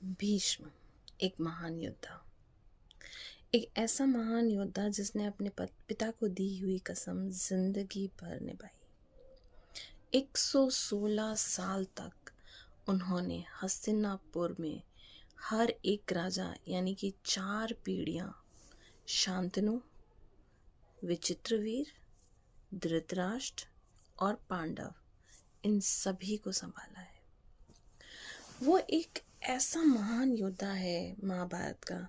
भीष्म एक महान योद्धा। एक ऐसा महान योद्धा जिसने अपने पिता को दी हुई कसम जिंदगी भर निभाई। 116 साल तक उन्होंने हस्तिनापुर में हर एक राजा यानी कि 4 पीढ़ियां शांतनु, विचित्रवीर, धृतराष्ट्र और पांडव इन सभी को संभाला है। वो एक ऐसा महान योद्धा है महाभारत का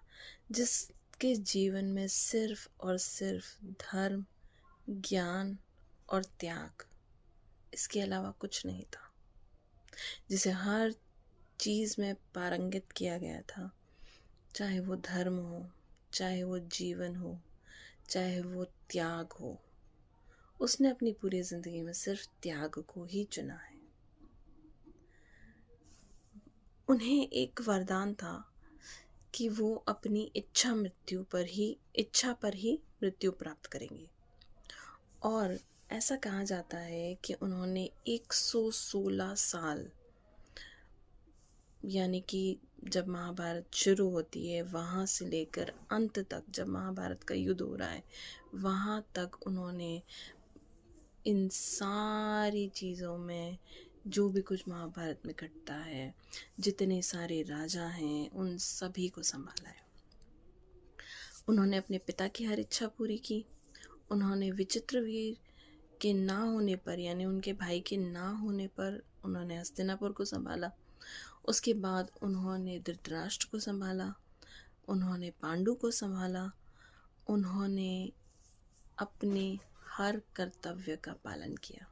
जिसके जीवन में सिर्फ और सिर्फ धर्म, ज्ञान और त्याग, इसके अलावा कुछ नहीं था। जिसे हर चीज़ में पारंगित किया गया था, चाहे वो धर्म हो, चाहे वो जीवन हो, चाहे वो त्याग हो। उसने अपनी पूरी जिंदगी में सिर्फ त्याग को ही चुना है। उन्हें एक वरदान था कि वो अपनी इच्छा पर ही मृत्यु प्राप्त करेंगे। और ऐसा कहा जाता है कि उन्होंने 116 साल यानी कि जब महाभारत शुरू होती है वहाँ से लेकर अंत तक, जब महाभारत का युद्ध हो रहा है वहाँ तक उन्होंने इन सारी चीज़ों में जो भी कुछ महाभारत में घटता है, जितने सारे राजा हैं, उन सभी को संभाला है। उन्होंने अपने पिता की हर इच्छा पूरी की। उन्होंने विचित्रवीर के ना होने पर यानी उनके भाई के ना होने पर उन्होंने हस्तिनापुर को संभाला। उसके बाद उन्होंने धृतराष्ट्र को संभाला, उन्होंने पांडु को संभाला। उन्होंने अपने हर कर्तव्य का पालन किया।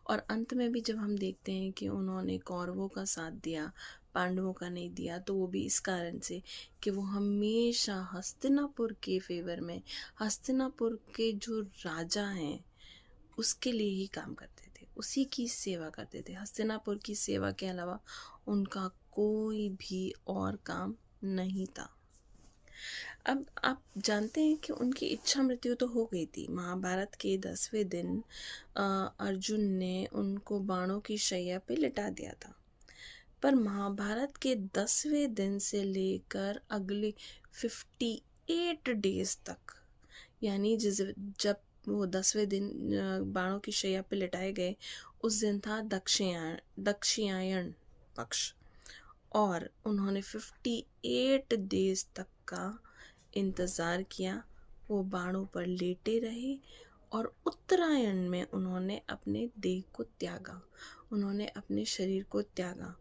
और अंत में भी जब हम देखते हैं कि उन्होंने कौरवों का साथ दिया, पांडवों का नहीं दिया, तो वो भी इस कारण से कि वो हमेशा हस्तिनापुर के फेवर में, हस्तिनापुर के जो राजा हैं उसके लिए ही काम करते थे, उसी की सेवा करते थे। हस्तिनापुर की सेवा के अलावा उनका कोई भी और काम नहीं था। अब आप जानते हैं कि उनकी इच्छा मृत्यु तो हो गई थी। महाभारत के 10वें दिन अर्जुन ने उनको बाणों की शैया पे लिटा दिया था। पर महाभारत के 10वें दिन से लेकर अगले 58 डेज तक, यानी जब वो 10वें दिन बाणों की शैया पे लिटाए गए, उस दिन था दक्षिणायन पक्ष। और उन्होंने 58 डेज तक का इंतज़ार किया। वो बाणों पर लेटे रहे और उत्तरायण में उन्होंने अपने देह को त्यागा, उन्होंने अपने शरीर को त्यागा।